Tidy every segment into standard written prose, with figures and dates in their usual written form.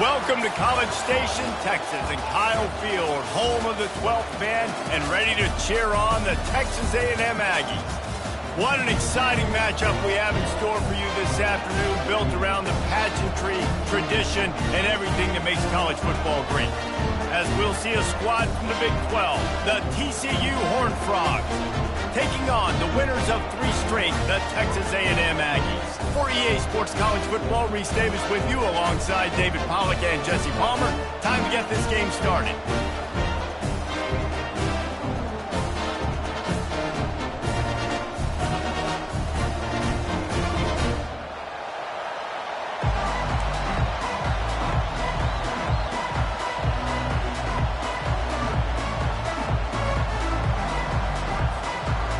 Welcome to College Station, Texas, and Kyle Field, home of the 12th man, and ready to cheer on the Texas A&M Aggies. What an exciting matchup we have in store for you this afternoon, built around the pageantry, tradition, and everything that makes college football great. As we'll see a squad from the Big 12, the TCU Horned Frogs, taking on the winners of 3 straight, the Texas A&M Aggies. For EA Sports College Football, Reese Davis with you alongside David Pollack and Jesse Palmer. Time to get this game started.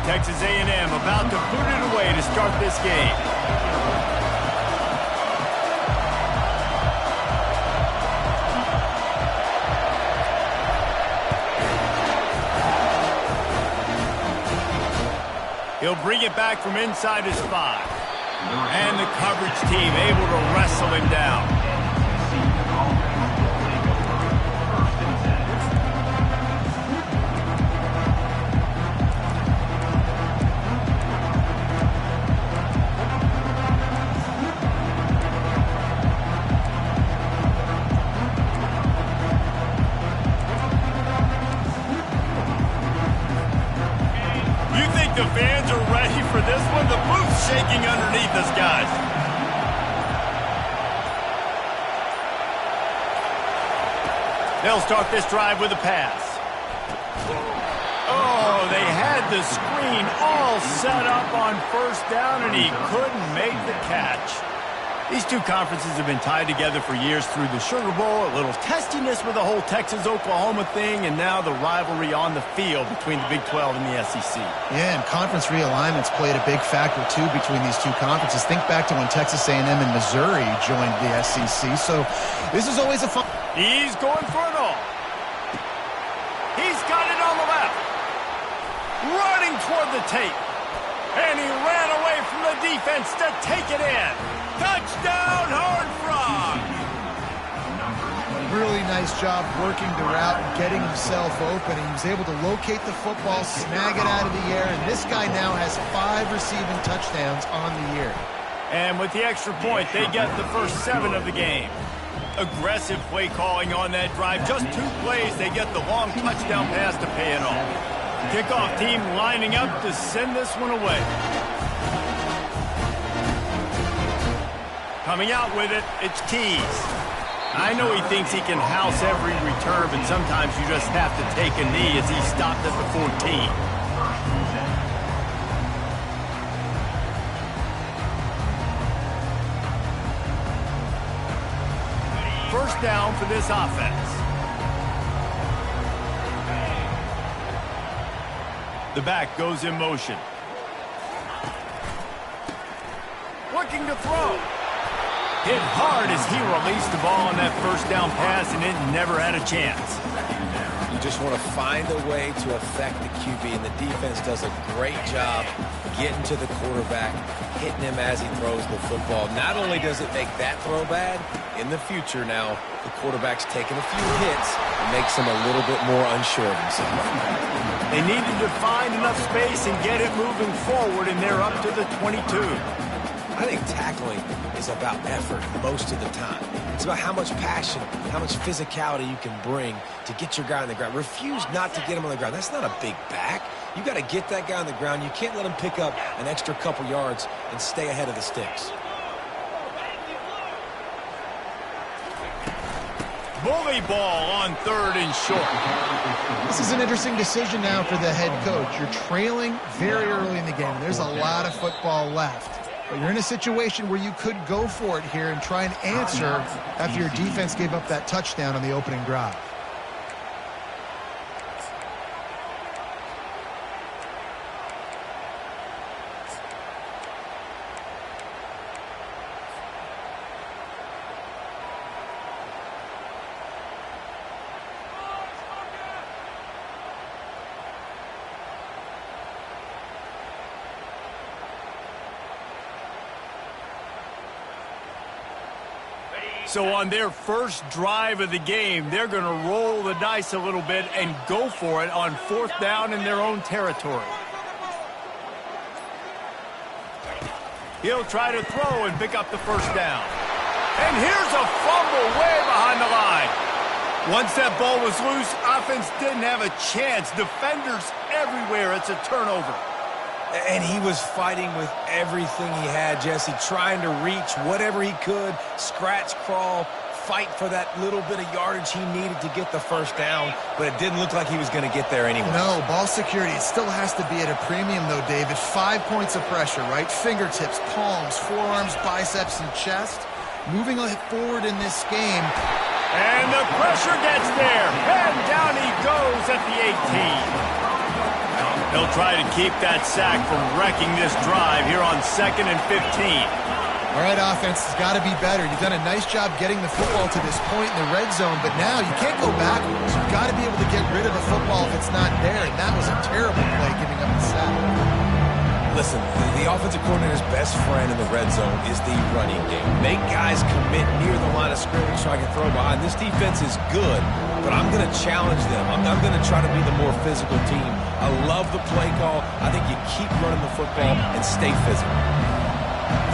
Texas A&M about to boot it away to start this game. He'll bring it back from inside his 5. And the coverage team able to wrestle him down. The fans are ready for this one. The booth's shaking underneath us, guys. They'll start this drive with a pass. Oh, they had the screen all set up on first down, and he couldn't make the catch. These two conferences have been tied together for years through the Sugar Bowl, a little testiness with the whole Texas-Oklahoma thing, and now the rivalry on the field between the Big 12 and the SEC. Yeah, and conference realignments played a big factor, too, between these two conferences. Think back to when Texas A&M and Missouri joined the SEC, so this is always a fun... He's going for it all. He's got it on the left. Running toward the tape. And he ran away from the defense to take it in. Touchdown, Horned Frogs! Really nice job working the route and getting himself open. He was able to locate the football, snag it out of the air, and this guy now has 5 receiving touchdowns on the year. And with the extra point, they get the first 7 of the game. Aggressive play calling on that drive. Just 2 plays, they get the long touchdown pass to pay it off. Kickoff team lining up to send this one away. Coming out with it, it's Keys. I know he thinks he can house every return, but sometimes you just have to take a knee as he stopped at the 14. First down for this offense. The back goes in motion. Looking to throw. Hit hard as he released the ball on that first down pass, and it never had a chance. You just want to find a way to affect the QB, and the defense does a great job getting to the quarterback, hitting him as he throws the football. Not only does it make that throw bad, in the future now, the quarterback's taking a few hits and makes him a little bit more unsure of himself. They needed to find enough space and get it moving forward, and they're up to the 22. I think tackling is about effort most of the time. It's about how much passion, how much physicality you can bring to get your guy on the ground. Refuse not to get him on the ground. That's not a big back. You got to get that guy on the ground. You can't let him pick up an extra couple yards and stay ahead of the sticks. Bully ball on 3rd and short. This is an interesting decision now for the head coach. You're trailing very early in the game. There's a lot of football left. But you're in a situation where you could go for it here and try and answer after your defense gave up that touchdown on the opening drive. So on their first drive of the game, they're going to roll the dice a little bit and go for it on 4th down in their own territory. He'll try to throw and pick up the first down. And here's a fumble way behind the line. Once that ball was loose, offense didn't have a chance. Defenders everywhere. It's a turnover. And he was fighting with everything he had, Jesse, trying to reach whatever he could, scratch, crawl, fight for that little bit of yardage he needed to get the first down, but it didn't look like he was going to get there anyway. No, ball security, it still has to be at a premium, though, David. 5 points of pressure, right? Fingertips, palms, forearms, biceps, and chest. Moving forward in this game. And the pressure gets there. And down he goes at the 18. He'll try to keep that sack from wrecking this drive here on 2nd and 15. All right, offense has got to be better. You've done a nice job getting the football to this point in the red zone, but now you can't go backwards. You've got to be able to get rid of the football if it's not there, and that was a terrible play giving up the sack. Listen, the offensive coordinator's best friend in the red zone is the running game. Make guys commit near the line of scrimmage so I can throw behind. This defense is good, but I'm going to challenge them. I'm going to try to be the more physical team. I love the play call. I think you keep running the football and stay physical.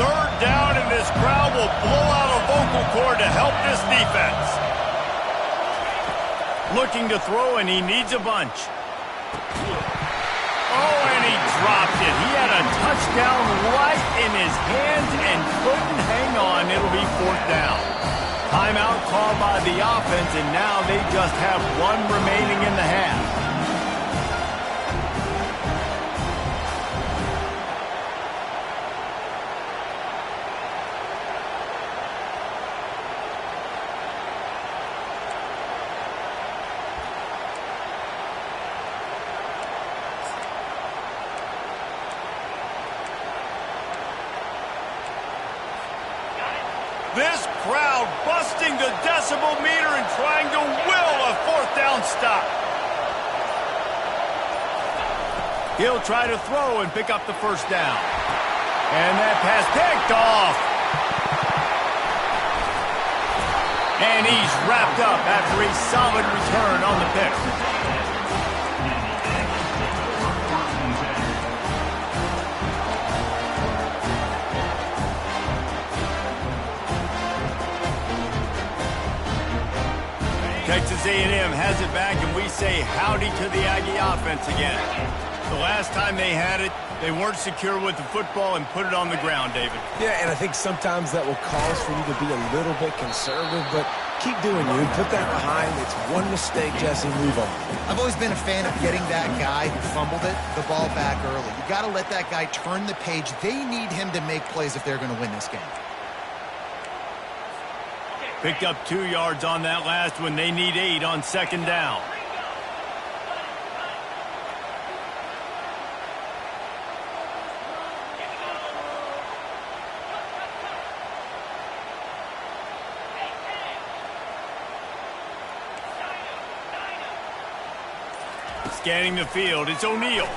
3rd down, and this crowd will blow out a vocal cord to help this defense. Looking to throw, and he needs a bunch. Oh, and he dropped it. He had a touchdown right in his hands and couldn't hang on. It'll be 4th down. Timeout called by the offense, and now they just have 1 remaining in the half. This crowd busting the decibel meter and trying to will a 4th down stop. He'll try to throw and pick up the first down. And that pass picked off. And he's wrapped up after a solid return on the pick. Texas A&M has it back, and we say howdy to the Aggie offense again. The last time they had it, they weren't secure with the football and put it on the ground, David. Yeah, and I think sometimes that will cause for you to be a little bit conservative, but keep doing you. Put that behind. It's one mistake, Jesse. Move on. I've always been a fan of getting that guy who fumbled it, the ball back early. You got to let that guy turn the page. They need him to make plays if they're going to win this game. Picked up 2 yards on that last one. They need 8 on 2nd down. Scanning the field, it's O'Neal.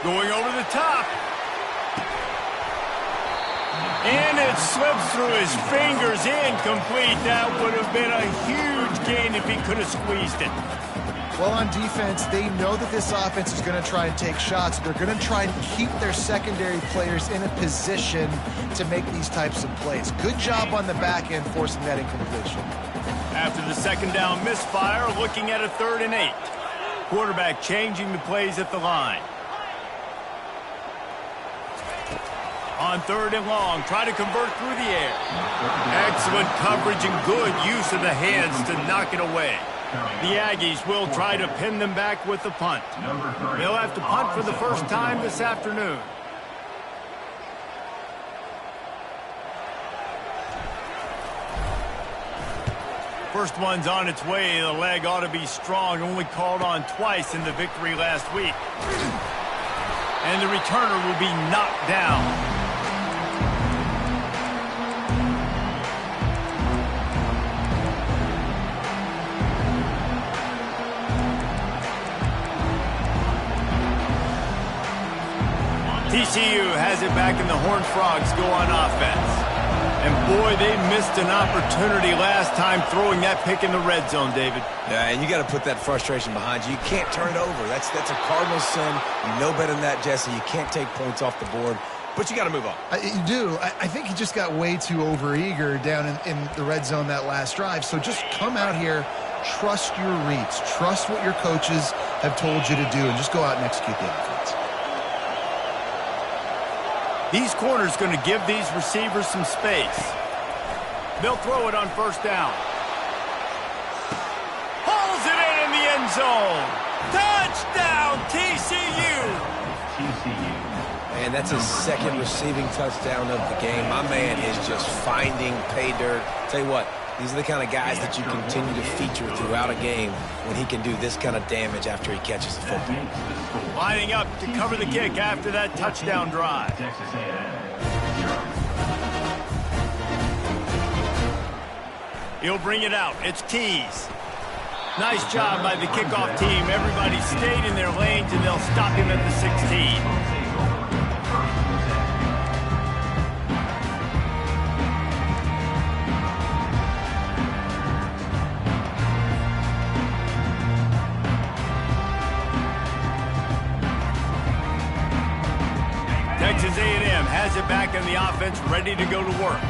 Going over the top. And it slips through his fingers, incomplete. That would have been a huge gain if he could have squeezed it. Well, on defense, they know that this offense is going to try and take shots. They're going to try and keep their secondary players in a position to make these types of plays. Good job on the back end forcing that incompletion. After the 2nd down misfire, looking at a 3rd and 8. Quarterback changing the plays at the line. On 3rd and long, try to convert through the air. Excellent coverage and good use of the hands to knock it away. The Aggies will try to pin them back with the punt. They'll have to punt for the first time this afternoon. First one's on its way. The leg ought to be strong. Only called on twice in the victory last week. And the returner will be knocked down. TCU has it back, and the Horned Frogs go on offense. And boy, they missed an opportunity last time throwing that pick in the red zone, David. Yeah, and you got to put that frustration behind you. You can't turn it over. That's a Cardinal sin. You know better than that, Jesse. You can't take points off the board, but you got to move on. You do. I think he just got way too overeager down in the red zone that last drive. So just come out here, trust your reads, trust what your coaches have told you to do, and just go out and execute the offense. These corners going to give these receivers some space. They'll throw it on first down. Hauls it in the end zone. Touchdown, TCU. And that's his second receiving touchdown of the game. My man is just finding pay dirt. Tell you what, these are the kind of guys that you continue to feature throughout a game when he can do this kind of damage after he catches the football. Lining up to cover the kick after that touchdown drive. Texas A&M. He'll bring it out. It's Keys. Nice job by the kickoff team. Everybody stayed in their lanes, and they'll stop him at the 16. Texas A&M has it back in the offense, ready to go to work.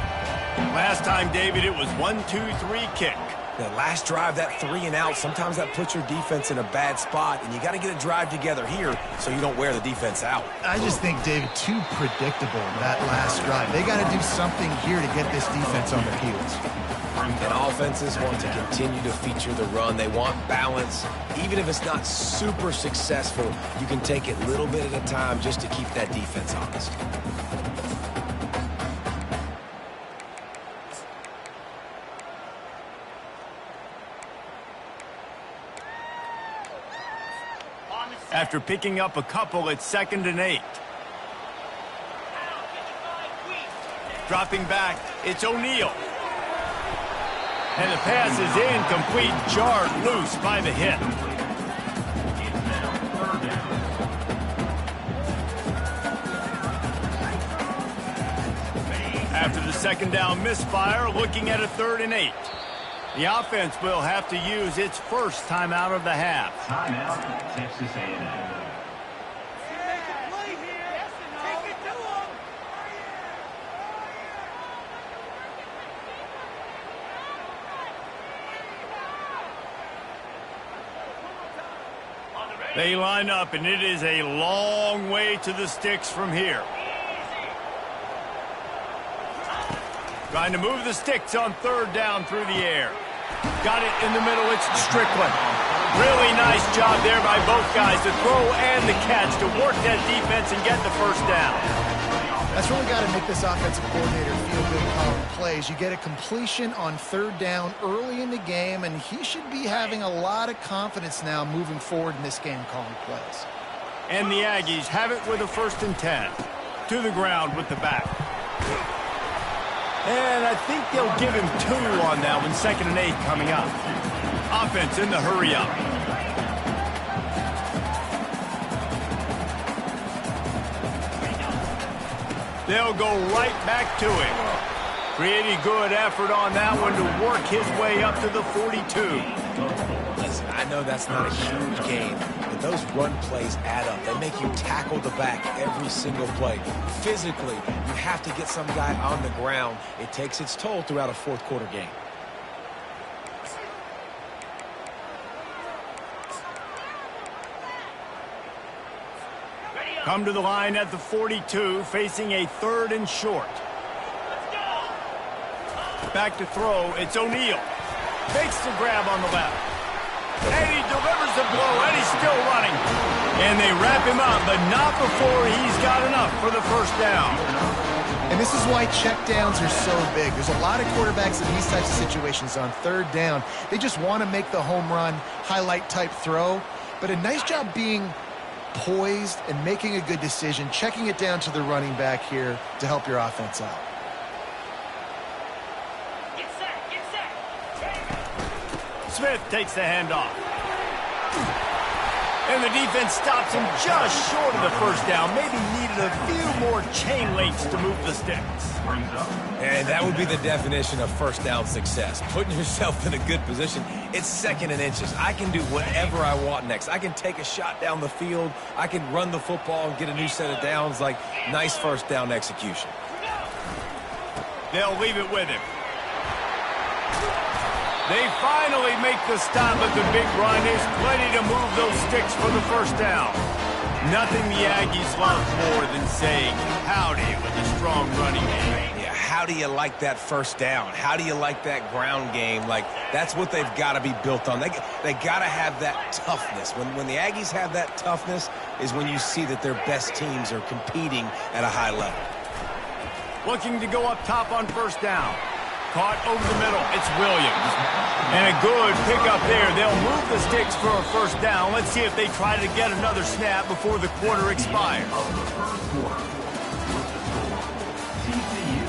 Last time, David, it was 1-2-3 kick. The last drive, that 3 and out, sometimes that puts your defense in a bad spot, and you got to get a drive together here so you don't wear the defense out. I just think, David, too predictable that last drive. They got to do something here to get this defense on their heels. And offenses want to continue to feature the run. They want balance. Even if it's not super successful, you can take it little bit at a time just to keep that defense honest. After picking up a couple, it's 2nd and 8. Dropping back, it's O'Neal. And the pass is incomplete, jarred loose by the hit. After the 2nd down misfire, looking at a 3rd and 8. The offense will have to use its first timeout of the half. Timeout, Texas A&M. They line up, and it is a long way to the sticks from here. Trying to move the sticks on 3rd down through the air. Got it in the middle. It's Strickland. Really nice job there by both guys, the throw and the catch, to work that defense and get the first down. That's really got to make this offensive coordinator feel good calling plays. You get a completion on 3rd down early in the game, and he should be having a lot of confidence now moving forward in this game calling plays. And the Aggies have it with a 1st and 10. To the ground with the back. And I think they'll give him 2 on that one. 2nd and 8 coming up. Offense in the hurry up. They'll go right back to him. Pretty good effort on that one to work his way up to the 42. Listen, I know that's not a huge game, but those run plays add up. They make you tackle the back every single play. Physically, you have to get some guy on the ground. It takes its toll throughout a 4th quarter game. Come to the line at the 42, facing a 3rd and short. Back to throw, it's O'Neal. Makes the grab on the left. And he delivers the blow, and he's still running. And they wrap him up, but not before he's got enough for the 1st down. And this is why checkdowns are so big. There's a lot of quarterbacks in these types of situations on 3rd down. They just want to make the home run, highlight type throw. But a nice job being poised and making a good decision, checking it down to the running back here to help your offense out. Smith takes the handoff. And the defense stops him just short of the first down. Maybe needed a few more chain links to move the sticks. And that would be the definition of first down success. Putting yourself in a good position. It's 2nd and inches. I can do whatever I want next. I can take a shot down the field. I can run the football and get a new set of downs. Like, nice first down execution. They'll leave it with him. They finally make the stop at the big run. There's plenty to move those sticks for the first down. Nothing the Aggies love more than saying howdy with a strong running game. Yeah, how do you like that first down? How do you like that ground game? Like, that's what they've got to be built on. They got to have that toughness. When the Aggies have that toughness is when you see that their best teams are competing at a high level. Looking to go up top on first down. Caught over the middle. It's Williams. And a good pickup there. They'll move the sticks for a first down. Let's see if they try to get another snap before the quarter expires. Of the first quarter, with the score, TCU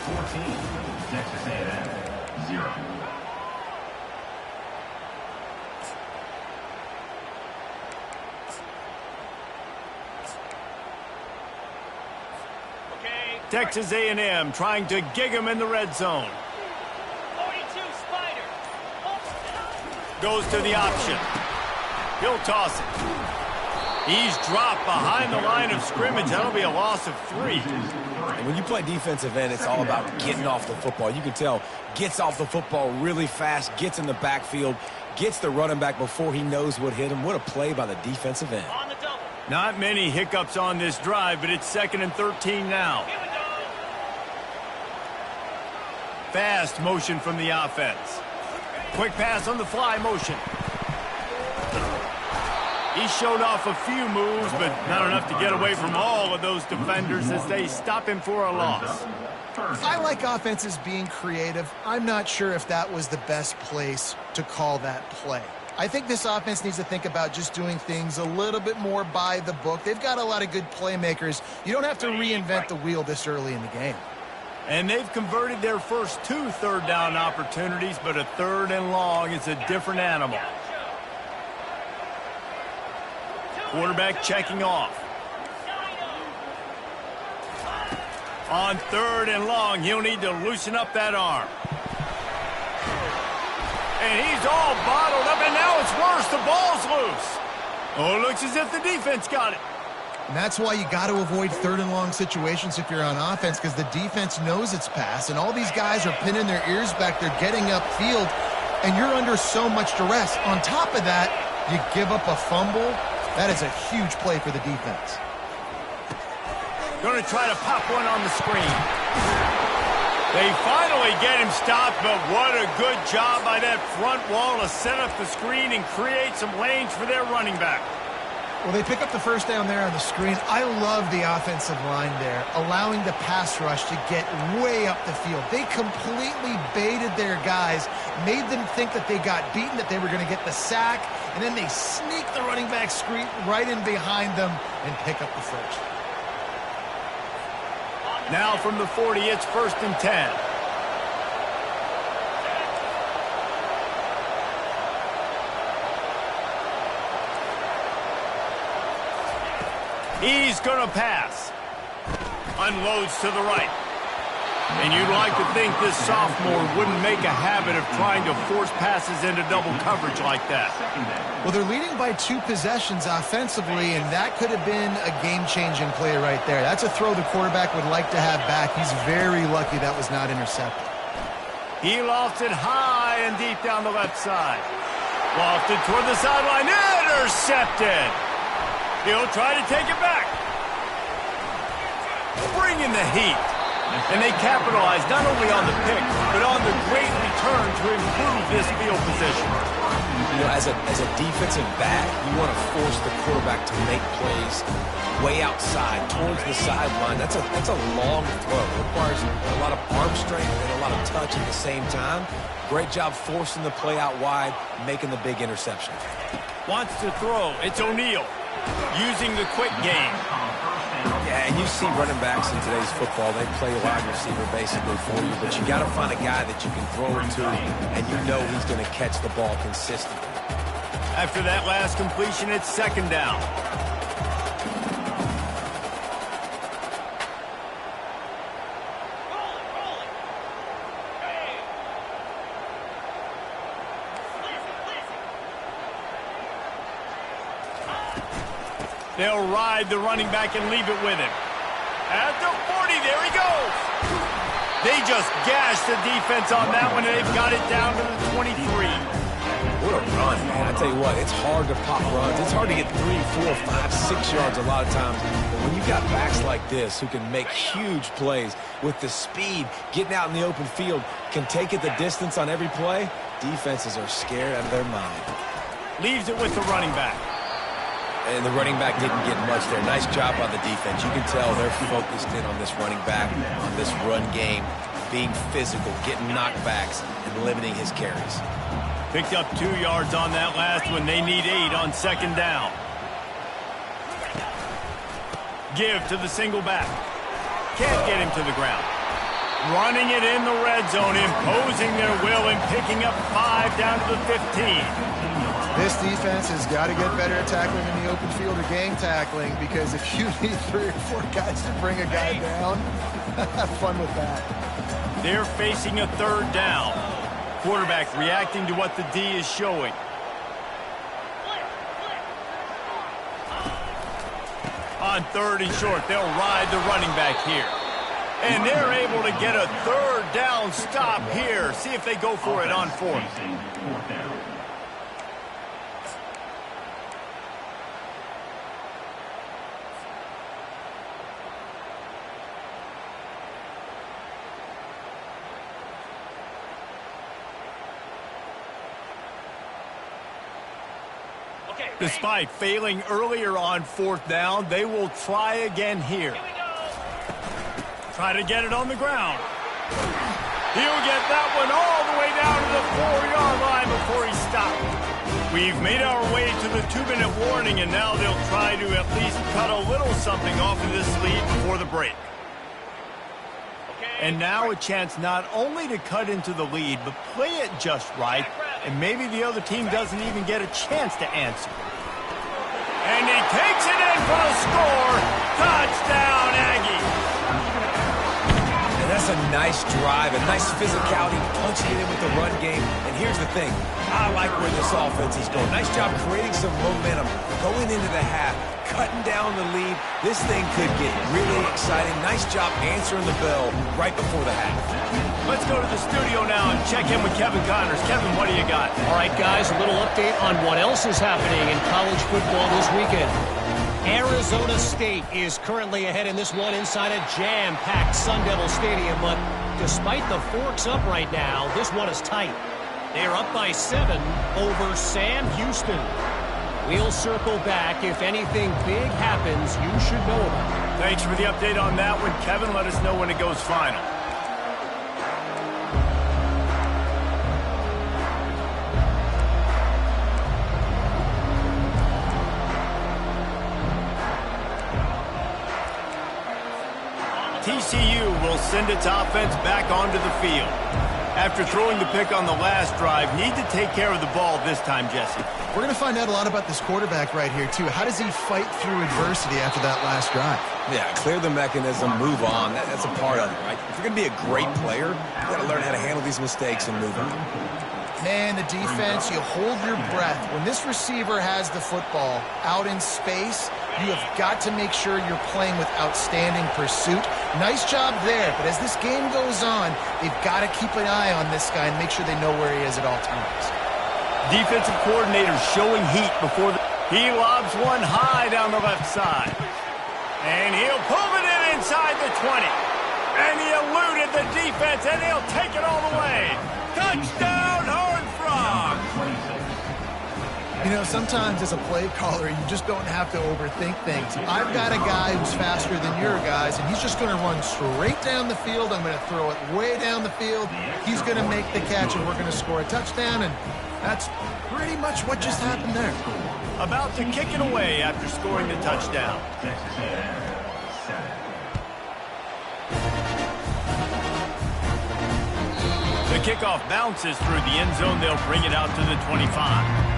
14, Texas A&M 0. Texas A&M trying to gig him in the red zone. 42 Spider. Goes to the option. He'll toss it. He's dropped behind the line of scrimmage. That'll be a loss of 3. And when you play defensive end, it's all about getting off the football. You can tell, gets off the football really fast, gets in the backfield, gets the running back before he knows what hit him. What a play by the defensive end. On the double. Not many hiccups on this drive, but it's 2nd and 13 now. Here we go. Fast motion from the offense. Quick pass on the fly motion. He showed off a few moves, but not enough to get away from all of those defenders as they stop him for a loss. I like offenses being creative. I'm not sure if that was the best place to call that play. I think this offense needs to think about just doing things a little bit more by the book. They've got a lot of good playmakers. You don't have to reinvent the wheel this early in the game. And they've converted their first 2 third-down opportunities, but a 3rd and long is a different animal. Quarterback checking off. On 3rd and long, he'll need to loosen up that arm. And he's all bottled up, and now it's worse. The ball's loose. Oh, it looks as if the defense got it. And that's why you got to avoid 3rd and long situations if you're on offense, because the defense knows it's pass, and all these guys are pinning their ears back. They're getting upfield, and you're under so much duress. On top of that, you give up a fumble. That is a huge play for the defense. Going to try to pop one on the screen. They finally get him stopped, but what a good job by that front wall to set up the screen and create some lanes for their running back. Well, they pick up the first down there on the screen. I love the offensive line there, allowing the pass rush to get way up the field. They completely baited their guys, made them think that they got beaten, that they were going to get the sack, and then they sneak the running back screen right in behind them and pick up the first. Now from the 40, it's 1st and 10. He's going to pass. Unloads to the right. And you'd like to think this sophomore wouldn't make a habit of trying to force passes into double coverage like that. Well, they're leading by 2 possessions offensively, and that could have been a game-changing play right there. That's a throw the quarterback would like to have back. He's very lucky that was not intercepted. He lofted high and deep down the left side. Lofted toward the sideline. Intercepted. He'll try to take it back. Bringing the heat. And they capitalize not only on the pick, but on the great return to improve this field position. You know, as a defensive back, you want to force the quarterback to make plays way outside, towards the sideline. That's a long throw. It requires a lot of arm strength and a lot of touch at the same time. Great job forcing the play out wide, making the big interception. Wants to throw. It's O'Neal using the quick game. Yeah, and you see running backs in today's football, they play wide receiver basically for you, but you got to find a guy that you can throw it to, and you know he's going to catch the ball consistently. After that last completion, it's second down. They'll ride the running back and leave it with him. At the 40, there he goes. They just gashed the defense on that one, and they've got it down to the 23. What a run, man. I tell you what, it's hard to pop runs. It's hard to get 3, 4, 5, 6 yards a lot of times. But when you've got backs like this who can make huge plays with the speed, getting out in the open field, can take it the distance on every play, defenses are scared out of their mind. Leaves it with the running back. And the running back didn't get much there. Nice job on the defense. You can tell they're focused in on this running back, on this run game, being physical, getting knockbacks, and limiting his carries. Picked up 2 yards on that last one. They need 8 on second down. Give to the single back. Can't get him to the ground. Running it in the red zone, imposing their will and picking up 5 down to the 15. This defense has got to get better at tackling in the open field or gang tackling, because if you need 3 or 4 guys to bring a guy down, have fun with that. They're facing a third down. Quarterback reacting to what the D is showing. On third and short, they'll ride the running back here. And they're able to get a third down stop here. See if they go for it on fourth. Despite failing earlier on fourth down, they will try again here. Try to get it on the ground. He'll get that one all the way down to the 4-yard line before he stopped. We've made our way to the 2-minute warning, and now they'll try to at least cut a little something off of this lead before the break. And now a chance not only to cut into the lead, but play it just right, and maybe the other team doesn't even get a chance to answer. And he takes it in for the score. Touchdown, Aggie. And that's a nice drive, a nice physicality, punching it in with the run game. And here's the thing. I like where this offense is going. Nice job creating some momentum, going into the half, cutting down the lead. This thing could get really exciting. Nice job answering the bell right before the half. Let's go to the studio now and check in with Kevin Connors. Kevin, what do you got? All right, guys, a little update on what else is happening in college football this weekend. Arizona State is currently ahead in this one inside a jam-packed Sun Devil Stadium, but despite the forks up right now, this one is tight. They are up by 7 over Sam Houston. We'll circle back. If anything big happens, you should know about it. Thanks for the update on that one, Kevin. Let us know when it goes final. TCU will send its offense back onto the field. After throwing the pick on the last drive, need to take care of the ball this time, Jesse. We're going to find out a lot about this quarterback right here, too. How does he fight through adversity after that last drive? Yeah, clear the mechanism, move on. That's a part of it, right? If you're going to be a great player, you got to learn how to handle these mistakes and move on. Man, the defense, you hold your breath. When this receiver has the football out in space, you have got to make sure you're playing with outstanding pursuit. Nice job there, but as this game goes on, they've got to keep an eye on this guy and make sure they know where he is at all times. Defensive coordinator showing heat before he lobs one high down the left side. And he'll pull it in inside the 20. And he eluded the defense, and he'll take it all the way. Touchdown, Horned Frog! You know, sometimes as a play caller, you just don't have to overthink things. I've got a guy who's faster than your guys, and he's just going to run straight down the field. I'm going to throw it way down the field. He's going to make the catch, and we're going to score a touchdown, and that's pretty much what just happened there. About to kick it away after scoring the touchdown. Texas A&M, 7. The kickoff bounces through the end zone. They'll bring it out to the 25.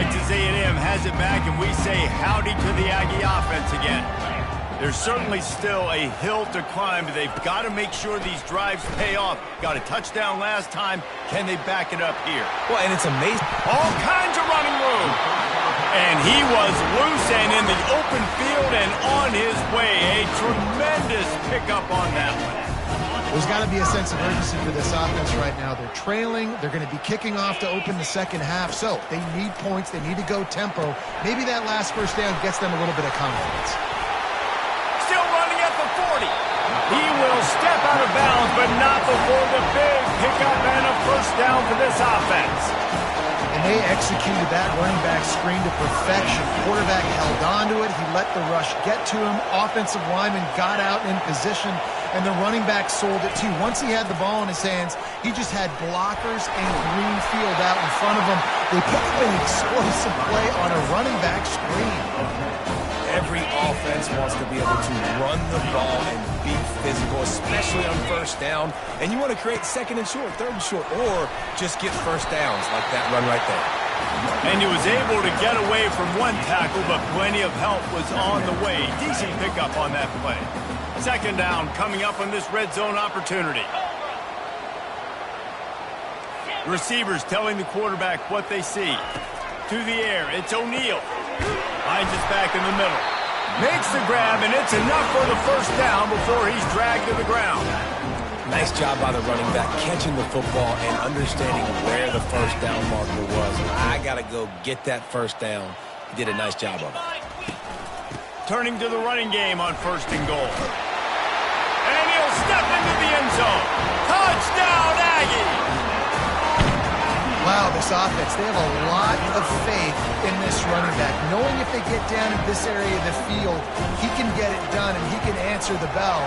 Texas A&M has it back, and we say howdy to the Aggie offense again. There's certainly still a hill to climb, but they've got to make sure these drives pay off. Got a touchdown last time. Can they back it up here? Well, and it's amazing. All kinds of running room. And he was loose and in the open field and on his way. A tremendous pickup on that one. There's got to be a sense of urgency for this offense right now. They're trailing. They're going to be kicking off to open the second half. So they need points. They need to go tempo. Maybe that last first down gets them a little bit of confidence. Still running at the 40. He will step out of bounds, but not before the big pickup and a first down for this offense. And they executed that running back screen to perfection. Quarterback held on to it. He let the rush get to him. Offensive lineman got out in position, and the running back sold it too. Once he had the ball in his hands, he just had blockers and green field out in front of him. They put up an explosive play on a running back screen. Every offense wants to be able to run the ball and be physical, especially on first down. And you want to create second and short, third and short, or just get first downs like that run right there. And he was able to get away from one tackle, but plenty of help was on the way. Decent pickup on that play. Second down coming up on this red zone opportunity. Receivers telling the quarterback what they see. To the air, it's O'Neal. Finds his back in the middle. Makes the grab, and it's enough for the first down before he's dragged to the ground. Nice job by the running back catching the football and understanding where the first down marker was. I got to go get that first down. He did a nice job of it. Turning to the running game on first and goal. And he'll step into the end zone. Touchdown, Aggie! Wow, this offense, they have a lot of faith in this running back. Knowing if they get down in this area of the field, he can get it done and he can answer the bell.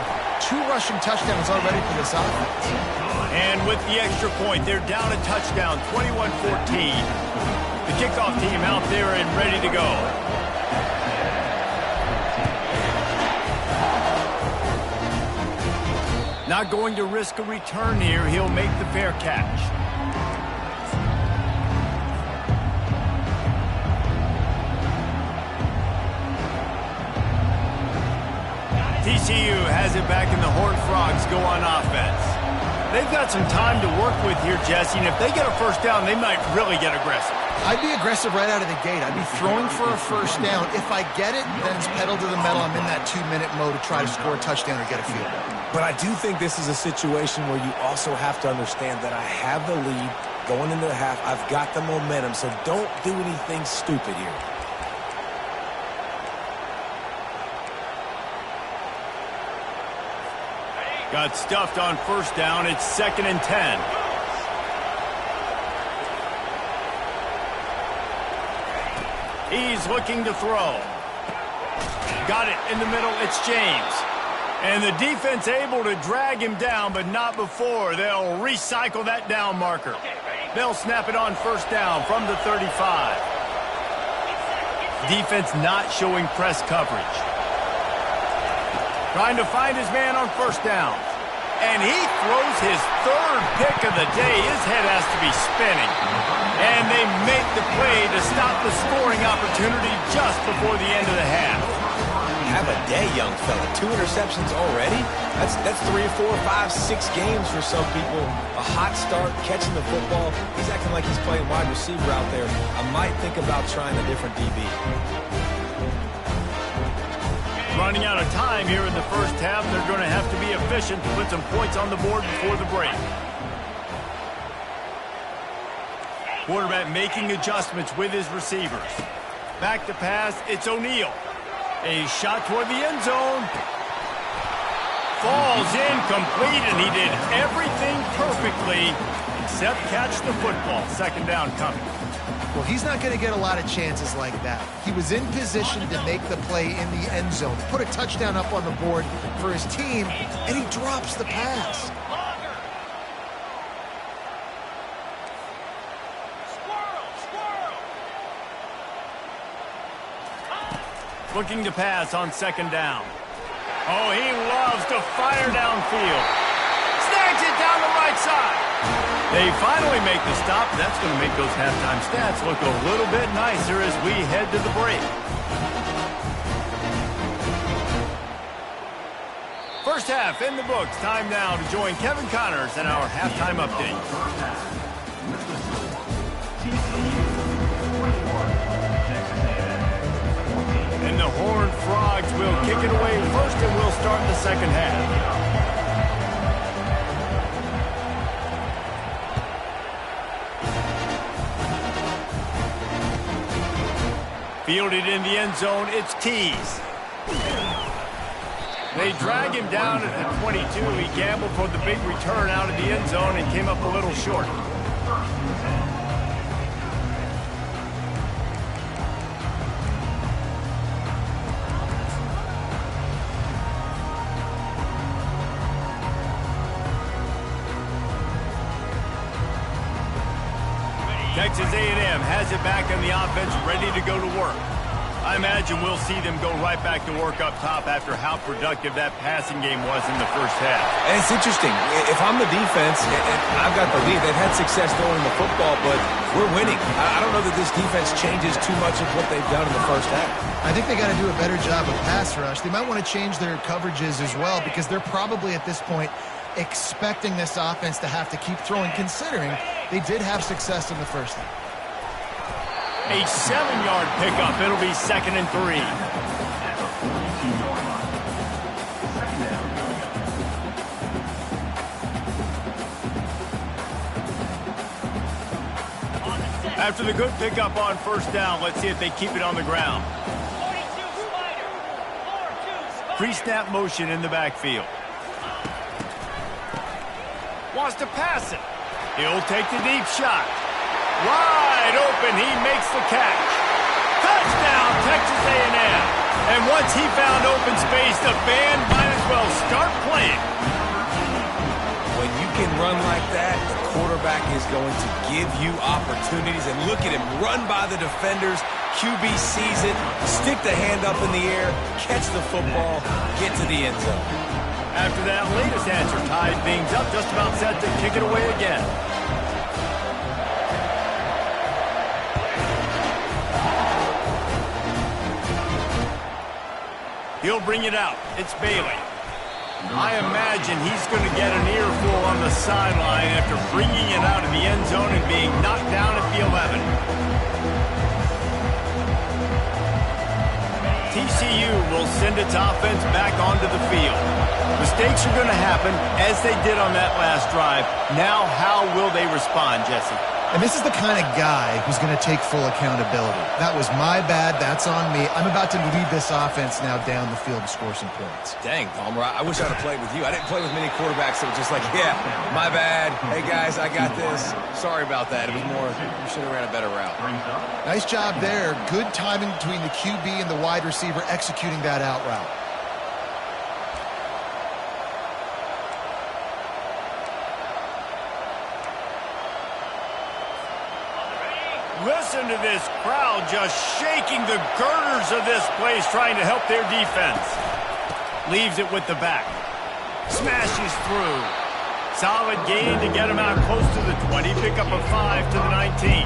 2 rushing touchdowns already for this offense. And with the extra point, they're down a touchdown, 21-14. The kickoff team out there and ready to go. Not going to risk a return here. He'll make the fair catch. TCU has it back, and the Horned Frogs go on offense. They've got some time to work with here, Jesse, and if they get a first down, they might really get aggressive. I'd be aggressive right out of the gate. I'd be throwing for a first down. If I get it, then it's pedal to the metal. I'm in that 2-minute mode to try to score a touchdown or get a field goal. But I do think this is a situation where you also have to understand that I have the lead going into the half. I've got the momentum, so don't do anything stupid here. Got stuffed on first down. It's 2nd and 10. He's looking to throw. Got it in the middle. It's James. And the defense able to drag him down, but not before. They'll recycle that down marker. They'll snap it on first down from the 35. Defense not showing press coverage. Trying to find his man on first down. And he throws his 3rd pick of the day. His head has to be spinning. And they make the play to stop the scoring opportunity just before the end of the half. Have a day, young fella. 2 interceptions already? That's 3 or 4 or 5, 6 games for some people. A hot start, catching the football. He's acting like he's playing wide receiver out there. I might think about trying a different DB. Running out of time here in the first half. They're going to have to be efficient to put some points on the board before the break. Quarterback making adjustments with his receivers. Back to pass, it's O'Neal. A shot toward the end zone. Falls incomplete, and he did everything perfectly except catch the football. 2nd down coming. Well, he's not going to get a lot of chances like that. He was in position to make the play in the end zone, put a touchdown up on the board for his team, and he drops the pass. Looking to pass on 2nd down. Oh, he loves to fire downfield. Snags it down the right side. They finally make the stop. That's going to make those halftime stats look a little bit nicer as we head to the break. First half in the books. Time now to join Kevin Connors in our halftime update. First half. With the score, TCU 21, Texas A&M 14. And the Horned Frogs will kick it away first, and we'll start the second half. Fielded in the end zone, it's Tees. They drag him down at the 22. He gambled for the big return out of the end zone and came up a little short. Texas A&M has it back on the offense, ready to go to work. I imagine we'll see them go right back to work up top after how productive that passing game was in the first half. And it's interesting. If I'm the defense and I've got the lead, they've had success throwing the football, but we're winning. I don't know that this defense changes too much of what they've done in the first half. I think they got to do a better job of pass rush. They might want to change their coverages as well because they're probably at this point expecting this offense to have to keep throwing, considering they did have success in the first half. A 7-yard pickup. It'll be 2nd and 3. After the good pickup on first down, let's see if they keep it on the ground. 42 Spider. 4-2 Spider. Pre-snap motion in the backfield. Wants to pass it. He'll take the deep shot. Wide open, he makes the catch. Touchdown, Texas A&M. And once he found open space, the band might as well start playing. When you can run like that, the quarterback is going to give you opportunities. And look at him run by the defenders. QB sees it, stick the hand up in the air, catch the football, get to the end zone. After that latest answer tied things up, just about set to kick it away again. He'll bring it out. It's Bailey. I imagine he's going to get an earful on the sideline after bringing it out of the end zone and being knocked down at the 11. TCU will send its offense back onto the field. Mistakes are going to happen, as they did on that last drive. Now, how will they respond, Jesse? And this is the kind of guy who's going to take full accountability. That was my bad. That's on me. I'm about to lead this offense now down the field and score some points. Dang, Palmer, I wish I'd have played with you. I didn't play with many quarterbacks that were just like, yeah, my bad. Hey, guys, I got this. Sorry about that. It was more, you should have ran a better route. Nice job there. Good timing between the QB and the wide receiver executing that out route. Listen to this crowd just shaking the girders of this place, trying to help their defense. Leaves it with the back. Smashes through. Solid gain to get him out close to the 20. Pick up a 5 to the 19.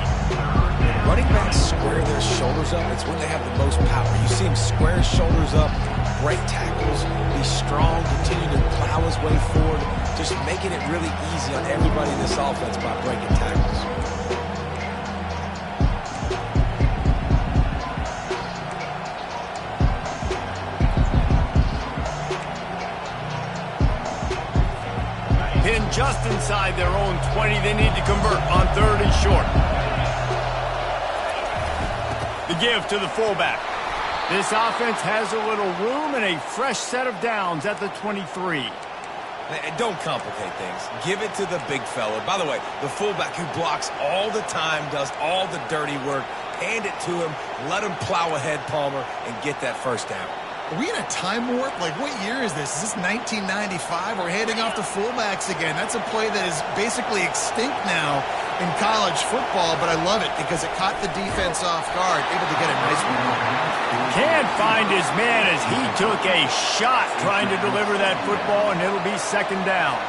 Running backs square their shoulders up. It's when they have the most power. You see him square his shoulders up, break tackles, be strong, continue to plow his way forward, just making it really easy on everybody in this offense by breaking tackles. Pinned just inside their own 20. They need to convert on 3rd and short. The give to the fullback. This offense has a little room and a fresh set of downs at the 23. Don't complicate things. Give it to the big fella. By the way, the fullback who blocks all the time, does all the dirty work. Hand it to him. Let him plow ahead, Palmer, and get that first down. Are we in a time warp? Like, what year is this? Is this 1995? We're handing off to fullbacks again. That's a play that is basically extinct now in college football, but I love it because it caught the defense off guard, able to get a nice one. Can't find his man as he took a shot trying to deliver that football, and it'll be 2nd down.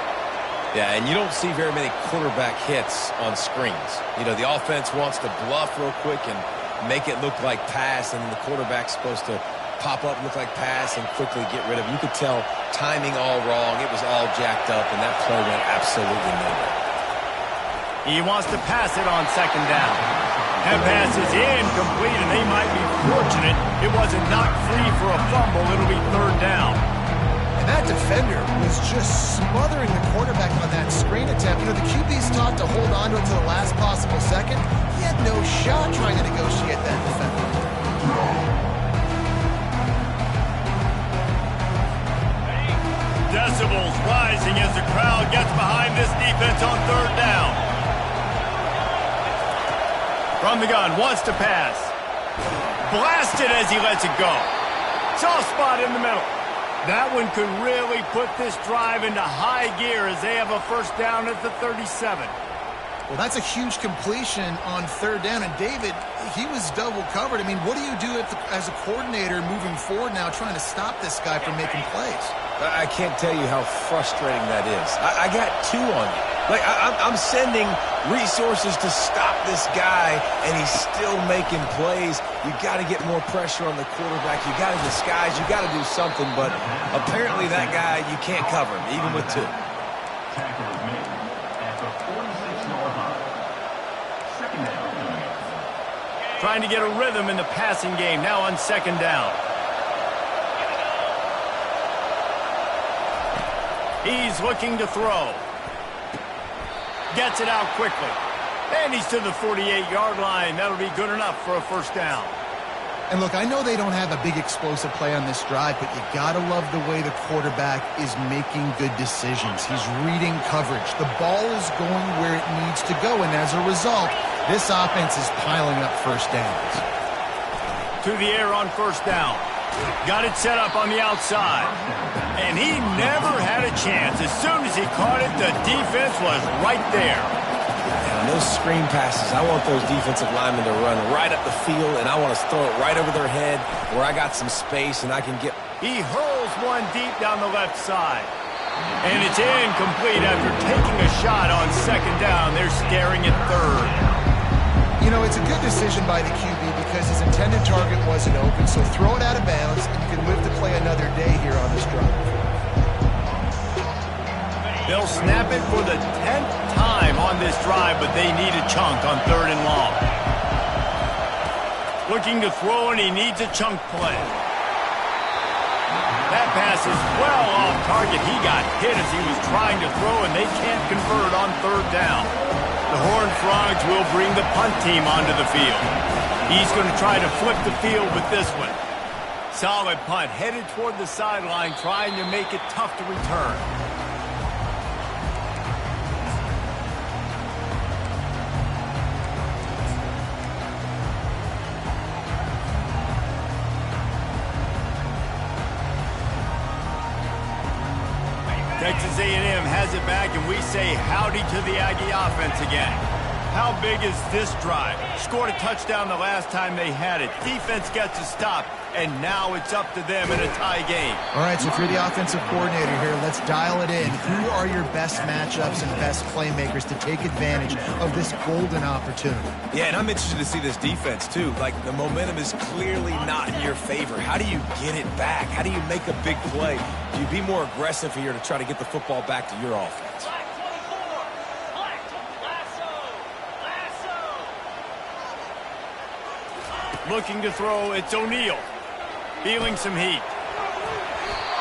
Yeah, and you don't see very many quarterback hits on screens. You know, the offense wants to bluff real quick and make it look like pass, and the quarterback's supposed to pop up, look like pass, and quickly get rid of it. You could tell timing all wrong. It was all jacked up, and that play went absolutely nowhere. He wants to pass it on second down. That pass is incomplete, and they might be fortunate it wasn't knocked free for a fumble. It'll be third down. And that defender was just smothering the quarterback on that screen attempt. You know, the QB's taught to hold on to it to the last possible second. He had no shot trying to negotiate that defender. Decibels rising as the crowd gets behind this defense on third down. From the gun, wants to pass. Blasted as he lets it go. Soft spot in the middle. That one could really put this drive into high gear as they have a first down at the 37. Well, that's a huge completion on third down. And David, he was double covered. I mean, what do you do as a coordinator moving forward now trying to stop this guy from making plays? I can't tell you how frustrating that is. I got two on you. Like, I'm sending resources to stop this guy, and he's still making plays. You got to get more pressure on the quarterback. You got to disguise. You got to do something. But apparently that guy, you can't cover him, even with two. Tackle is made at the 46-yard line. Second down. Trying to get a rhythm in the passing game now on second down. He's looking to throw. Gets it out quickly. And he's to the 48-yard line. That'll be good enough for a first down. And look, I know they don't have a big explosive play on this drive, but you got to love the way the quarterback is making good decisions. He's reading coverage. The ball is going where it needs to go, and as a result, this offense is piling up first downs. To the air on first down. Got it set up on the outside. And he never had a chance. As soon as he caught it, the defense was right there. And those screen passes, I want those defensive linemen to run right up the field, and I want to throw it right over their head where I got some space and I can get... He hurls one deep down the left side. And it's incomplete after taking a shot on second down. They're staring at third. You know, it's a good decision by the QB because his intended target wasn't open, so throw it out of bounds, and you can live to play another day here on this drive. They'll snap it for the 10th time on this drive, but they need a chunk on third and long. Looking to throw, and he needs a chunk play. That pass is well off target. He got hit as he was trying to throw, and they can't convert on third down. The Horned Frogs will bring the punt team onto the field. He's going to try to flip the field with this one. Solid punt, headed toward the sideline, trying to make it tough to return. Texas A&M has it back, and we say howdy to the Aggie offense again. How big is this drive? Scored a touchdown the last time they had it. Defense gets a stop, and now it's up to them in a tie game. All right, so if you're the offensive coordinator here, let's dial it in. Who are your best matchups and best playmakers to take advantage of this golden opportunity? Yeah, and I'm interested to see this defense, too. Like, the momentum is clearly not in your favor. How do you get it back? How do you make a big play? Do you be more aggressive here to try to get the football back to your offense? Looking to throw, it's O'Neal. Feeling some heat.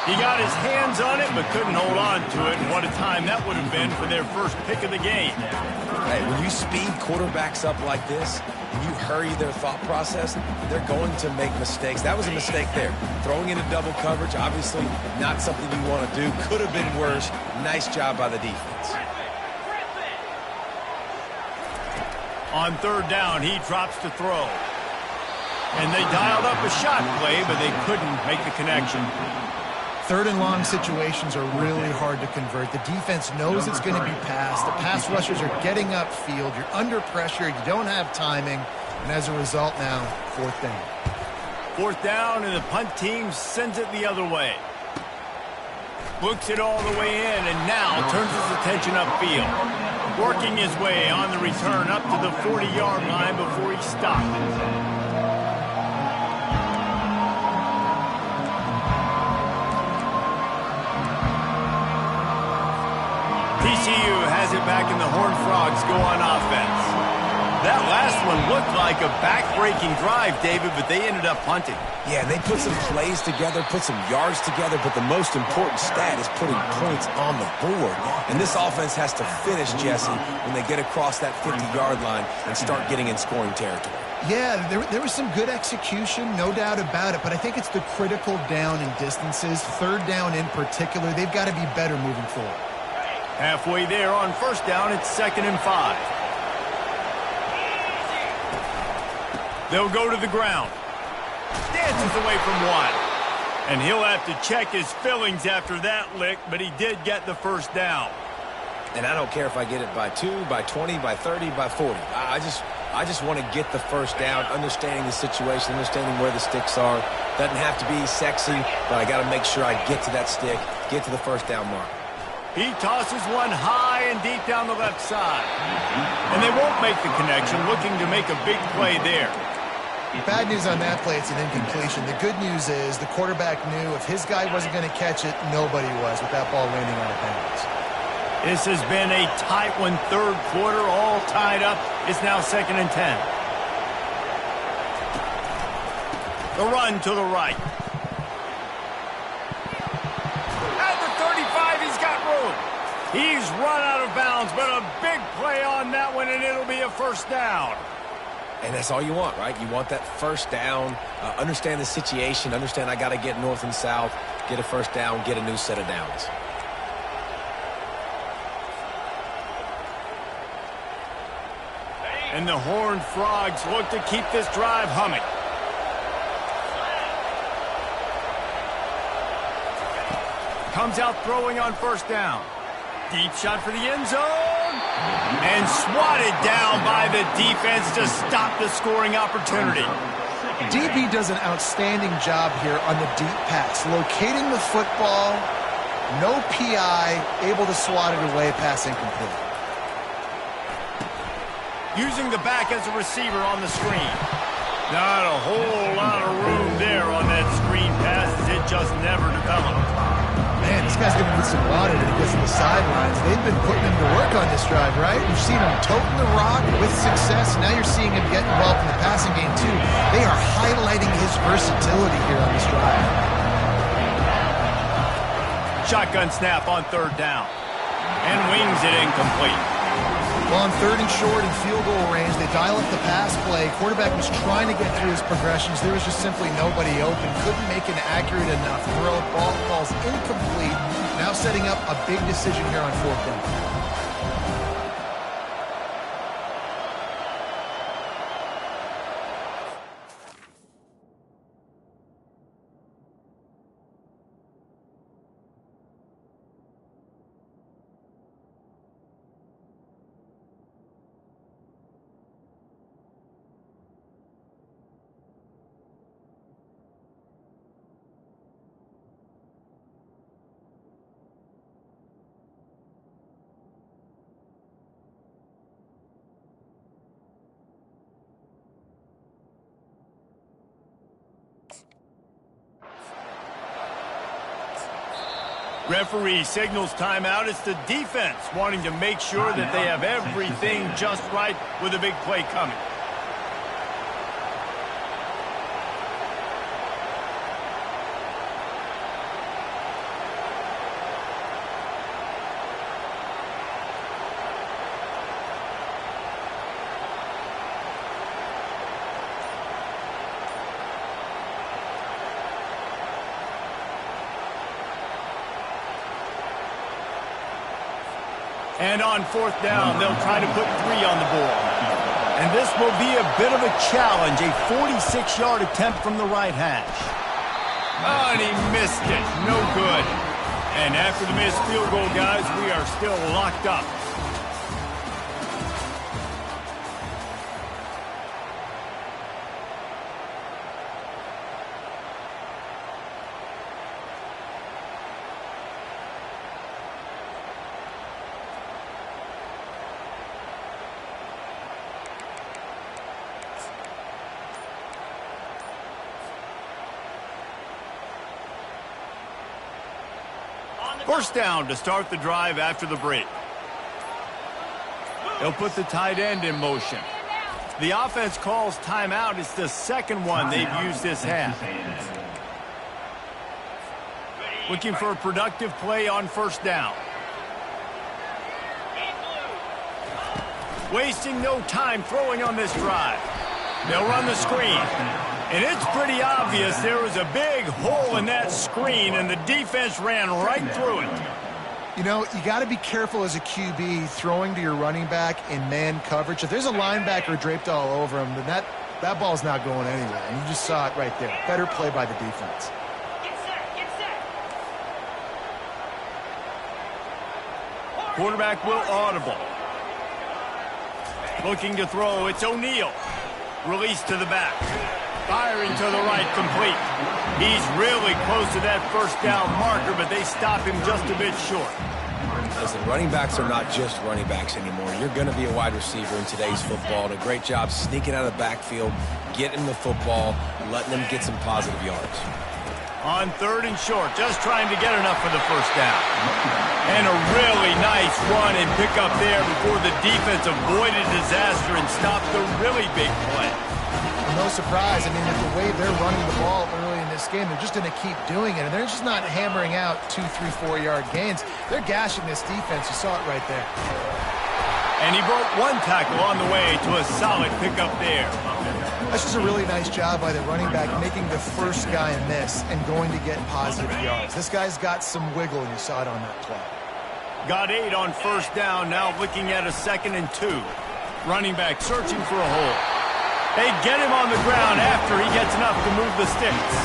He got his hands on it, but couldn't hold on to it. And what a time that would have been for their first pick of the game. Hey, when you speed quarterbacks up like this, and you hurry their thought process, they're going to make mistakes. That was a mistake there. Throwing into double coverage, obviously not something you want to do. Could have been worse. Nice job by the defense. On third down, he drops to throw. And they dialed up a shot play, but they couldn't make the connection. Third and long situations are really hard to convert. The defense knows it's going to be passed. The pass rushers are getting upfield. You're under pressure. You don't have timing. And as a result now, fourth down. Fourth down, and the punt team sends it the other way. Looks it all the way in and now turns his attention upfield. Working his way on the return up to the 40-yard line before he stopped. TCU has it back and the Horned Frogs go on offense. That last one looked like a back-breaking drive, David, but they ended up punting. Yeah, they put some plays together, put some yards together, but the most important stat is putting points on the board. And this offense has to finish, Jesse, when they get across that 50-yard line and start getting in scoring territory. Yeah, there was some good execution, no doubt about it, but I think it's the critical down and distances, third down in particular. They've got to be better moving forward. Halfway there on first down, it's 2nd and 5. They'll go to the ground. Dances away from one. And he'll have to check his fillings after that lick, but he did get the first down. And I don't care if I get it by 2, by 20, by 30, by 40. I just want to get the first down, understanding the situation, understanding where the sticks are. Doesn't have to be sexy, but I got to make sure I get to that stick, get to the first down mark. He tosses one high and deep down the left side. And they won't make the connection, looking to make a big play there. Bad news on that play, it's an incompletion. The good news is the quarterback knew if his guy wasn't going to catch it, nobody was with that ball landing on the bounds. This has been a tight one, third quarter, all tied up. It's now 2nd and 10. The run to the right. At the 35, he's got room. He's run out of bounds, but a big play on that one, and it'll be a first down. And that's all you want, right? You want that first down, understand the situation, understand I got to get north and south, get a first down, get a new set of downs. And the Horned Frogs look to keep this drive humming. Comes out throwing on first down. Deep shot for the end zone. And swatted down by the defense to stop the scoring opportunity. DB does an outstanding job here on the deep pass. Locating the football, no PI, able to swat it away, pass incomplete. Using the back as a receiver on the screen. Not a whole lot of room there on that screen pass as it just never developed. Man, this guy's going to need some water when he gets to the sidelines. They've been putting him to work on this drive, right? You've seen him toting the rock with success. Now you're seeing him get involved in the passing game, too. They are highlighting his versatility here on this drive. Shotgun snap on third down. And wings it incomplete. Well, on 3rd and short and field goal range, they dial up the pass play. Quarterback was trying to get through his progressions. There was just simply nobody open. Couldn't make an accurate enough throw. Ball falls incomplete. Now setting up a big decision here on 4th down. Referee signals timeout. It's the defense wanting to make sure that they have everything just right with a big play coming. And on 4th down, they'll try to put 3 on the board. And this will be a bit of a challenge, a 46-yard attempt from the right hash. Oh, and he missed it. No good. And after the missed field goal, guys, we are still locked up. First down to start the drive after the break. They'll put the tight end in motion. The offense calls timeout. It's the second one they've used this half. Looking for a productive play on first down. Wasting no time throwing on this drive. They'll run the screen. And it's pretty obvious there was a big hole in that screen, and the defense ran right through it. You know, you got to be careful as a QB throwing to your running back in man coverage. If there's a linebacker draped all over him, then that ball's not going anywhere. And you just saw it right there. Better play by the defense. Quarterback will audible. Looking to throw, it's O'Neal. Release to the back. Firing to the right, complete. He's really close to that first down marker, but they stop him just a bit short. Listen, running backs are not just running backs anymore. You're going to be a wide receiver in today's football. And a great job sneaking out of the backfield, getting the football, letting them get some positive yards. On third and short, just trying to get enough for the first down. And a really nice run and pick up there before the defense avoided disaster and stopped the really big play. No surprise. I mean, with the way they're running the ball early in this game, they're just going to keep doing it. And they're just not hammering out 2, 3, 4-yard gains. They're gashing this defense. You saw it right there. And he broke one tackle on the way to a solid pickup there. That's just a really nice job by the running back, making the first guy miss and going to get positive yards. This guy's got some wiggle, and you saw it on that play. Got 8 on first down, now looking at a 2nd and 2. Running back searching for a hole. They get him on the ground after he gets enough to move the sticks.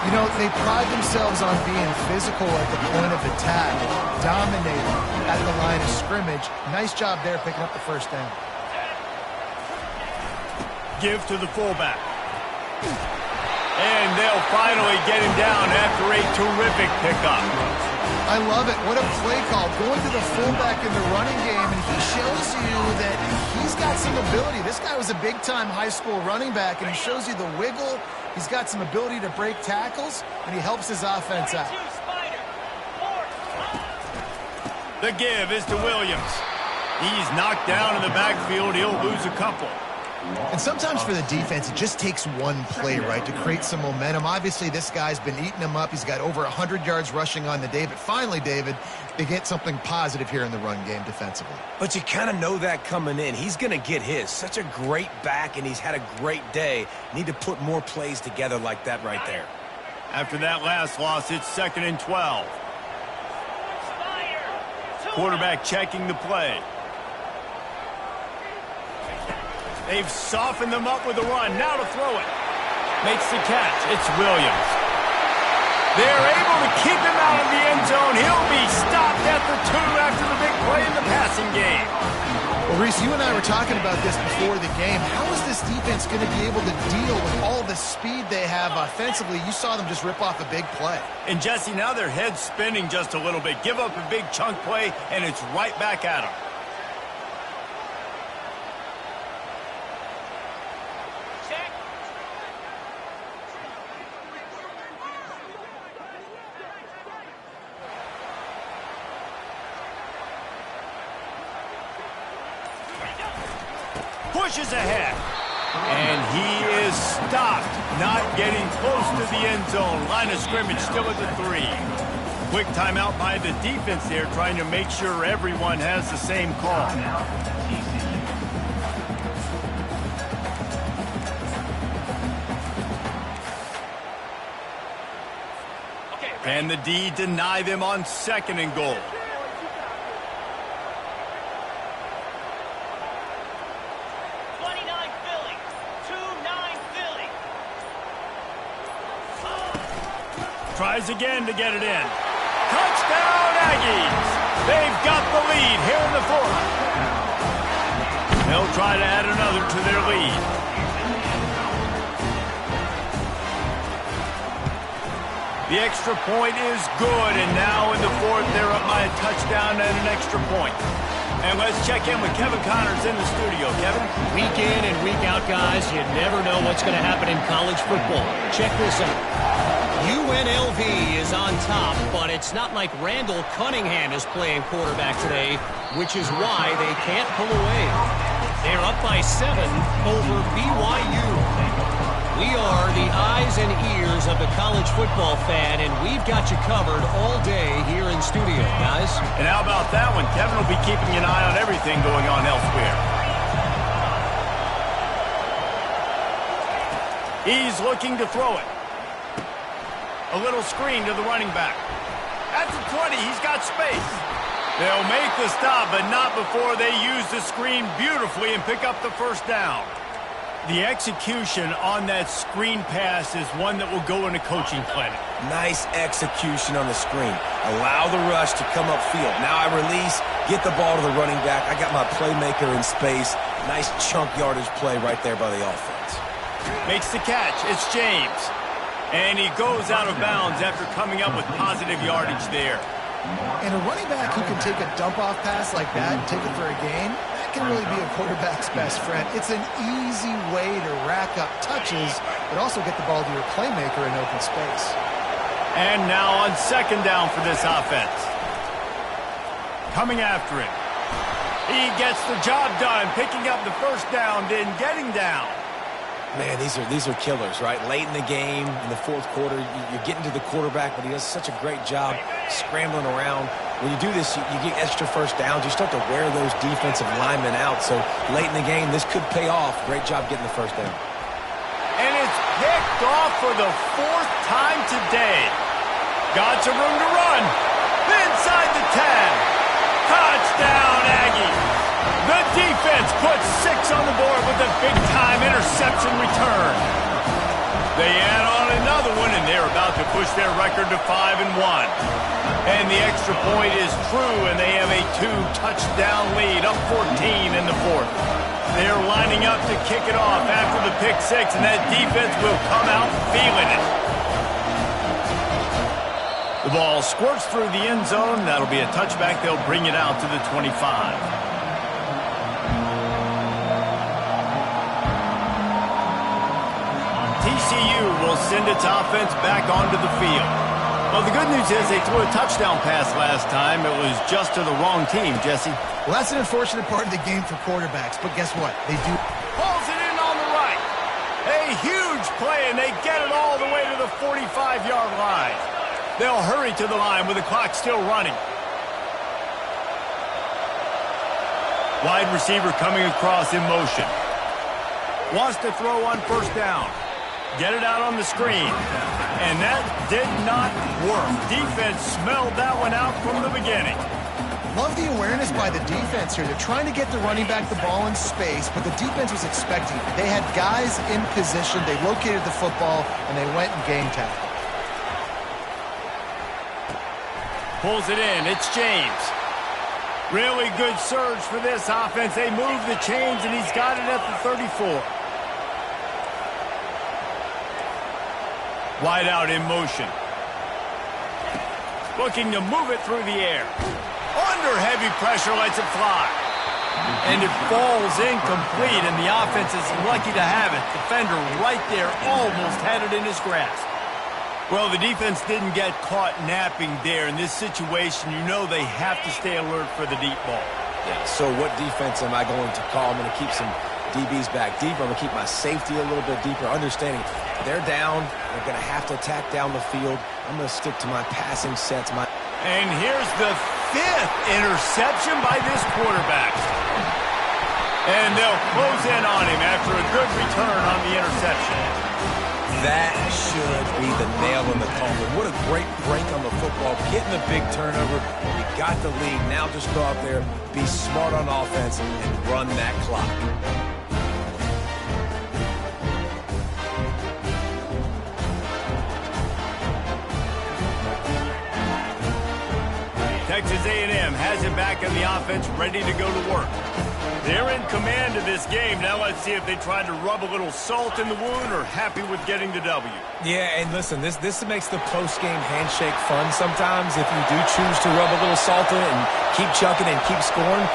You know, they pride themselves on being physical at the point of attack, dominating at the line of scrimmage. Nice job there picking up the first down. Give to the fullback. And they'll finally get him down after a terrific pickup. I love it. What a play call. Going to the fullback in the running game, and he shows you that he's got some ability. This guy was a big-time high school running back, and he shows you the wiggle. He's got some ability to break tackles, and he helps his offense out. The give is to Williams. He's knocked down in the backfield. He'll lose a couple. And sometimes for the defense, it just takes one play, right, to create some momentum. Obviously, this guy's been eating them up. He's got over 100 yards rushing on the day. But finally, David, they get something positive here in the run game defensively. But you kind of know that coming in. He's going to get his. Such a great back, and he's had a great day. Need to put more plays together like that right there. After that last loss, it's 2nd and 12. Quarterback checking the play. They've softened them up with a run. Now to throw it. Makes the catch. It's Williams. They're able to keep him out of the end zone. He'll be stopped at the 2 after the big play in the passing game. Well, Reese, you and I were talking about this before the game. How is this defense going to be able to deal with all the speed they have offensively? You saw them just rip off a big play. And, Jesse, now their head's spinning just a little bit. Give up a big chunk play, and it's right back at them. Pushes ahead. And he is stopped, not getting close to the end zone. Line of scrimmage still at the 3. Quick timeout by the defense there, trying to make sure everyone has the same call. And the D deny them on 2nd and goal. Tries again to get it in. Touchdown, Aggies! They've got the lead here in the 4th. They'll try to add another to their lead. The extra point is good, and now in the 4th, they're up by a touchdown and an extra point. And let's check in with Kevin Connors in the studio. Kevin? Week in and week out, guys, you never know what's going to happen in college football. Check this out. UNLV is on top, but it's not like Randall Cunningham is playing quarterback today, which is why they can't pull away. They're up by 7 over BYU. We are the eyes and ears of the college football fan, and we've got you covered all day here in studio, guys. And how about that one? Kevin will be keeping an eye on everything going on elsewhere. He's looking to throw it. A little screen to the running back. At the 20, he's got space. They'll make the stop, but not before they use the screen beautifully and pick up the first down. The execution on that screen pass is one that will go in a coaching clinic. Nice execution on the screen. Allow the rush to come upfield. Now I release, get the ball to the running back. I got my playmaker in space. Nice chunk yardage play right there by the offense. Makes the catch. It's James. And he goes out of bounds after coming up with positive yardage there. And a running back who can take a dump-off pass like that and take it for a gain, that can really be a quarterback's best friend. It's an easy way to rack up touches, but also get the ball to your playmaker in open space. And now on second down for this offense. Coming after it. He gets the job done, picking up the first down, then getting down. Man, these are killers, right? Late in the game, in the fourth quarter, you're getting to the quarterback, but he does such a great job scrambling around. When you do this, you get extra first downs. You start to wear those defensive linemen out. So late in the game, this could pay off. Great job getting the first down. And it's picked off for the 4th time today. Got some room to run. Inside the 10. Touchdown, Aggie. The defense puts 6 on the board with a big-time interception return. They add on another one, and they're about to push their record to 5-1. And the extra point is true, and they have a 2-touchdown lead, up 14 in the 4th. They're lining up to kick it off after the pick 6, and that defense will come out feeling it. The ball squirts through the end zone. That'll be a touchback. They'll bring it out to the 25. TCU will send its offense back onto the field. Well, the good news is they threw a touchdown pass last time. It was just to the wrong team, Jesse. Well, that's an unfortunate part of the game for quarterbacks, but guess what? They do. Pulls it in on the right. A huge play, and they get it all the way to the 45-yard line. They'll hurry to the line with the clock still running. Wide receiver coming across in motion. Wants to throw on first down. Get it out on the screen. And that did not work. Defense smelled that one out from the beginning. Love the awareness by the defense here. They're trying to get the running back the ball in space, but the defense was expecting it. They had guys in position. They located the football, and they went and game tackle. Pulls it in. It's James. Really good surge for this offense. They move the chains, and he's got it at the 34. Wide out in motion. Looking to move it through the air. Under heavy pressure, lets it fly. And it falls incomplete, and the offense is lucky to have it. Defender right there almost had it in his grasp. Well, the defense didn't get caught napping there. In this situation, you know they have to stay alert for the deep ball. Yeah, so what defense am I going to call? I'm going to keep some DBs back deeper. I'm going to keep my safety a little bit deeper, understanding they're down. They're going to have to attack down the field. I'm going to stick to my passing sets. And here's the 5th interception by this quarterback. And they'll close in on him after a good return on the interception. That should be the nail in the coffin. What a great break on the football. Getting the big turnover. You got the lead. Now just go out there, be smart on offense, and run that clock. Texas A&M has it back in the offense, ready to go to work. They're in command of this game. Now let's see if they try to rub a little salt in the wound or happy with getting the W. Yeah, and listen, this makes the post-game handshake fun sometimes. If you do choose to rub a little salt in and keep chucking and keep scoring,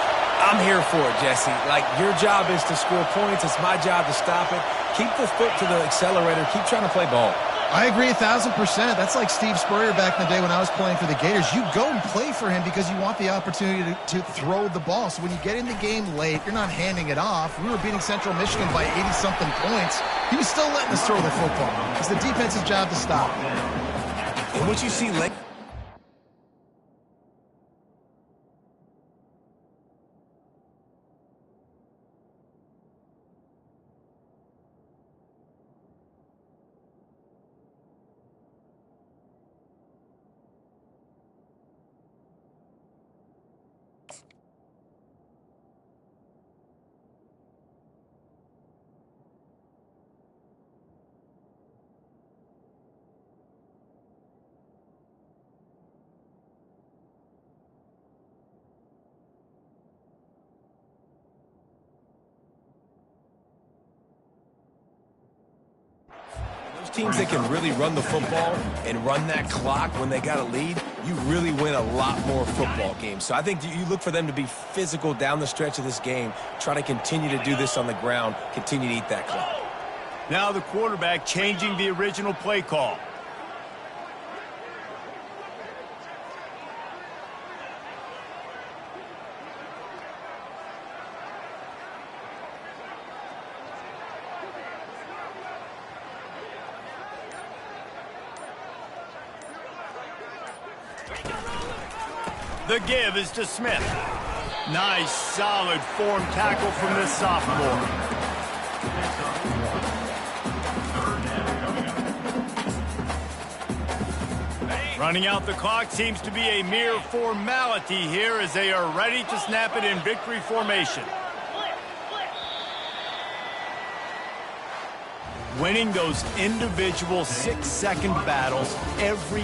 I'm here for it, Jesse. Like, your job is to score points. It's my job to stop it. Keep the foot to the accelerator. Keep trying to play ball. I agree 1,000%. That's like Steve Spurrier back in the day when I was playing for the Gators. You go and play for him because you want the opportunity to throw the ball. So when you get in the game late, you're not handing it off. We were beating Central Michigan by 80-something points. He was still letting us throw the football. It's the defense's job to stop. And what you see late. Teams that can really run the football and run that clock when they got a lead, you really win a lot more football games. So I think you look for them to be physical down the stretch of this game, try to continue to do this on the ground, continue to eat that clock. Now the quarterback changing the original play call. The give is to Smith. Nice, solid form tackle from this sophomore. Running out the clock seems to be a mere formality here as they are ready to snap it in victory formation. Winning those individual 6-second battles every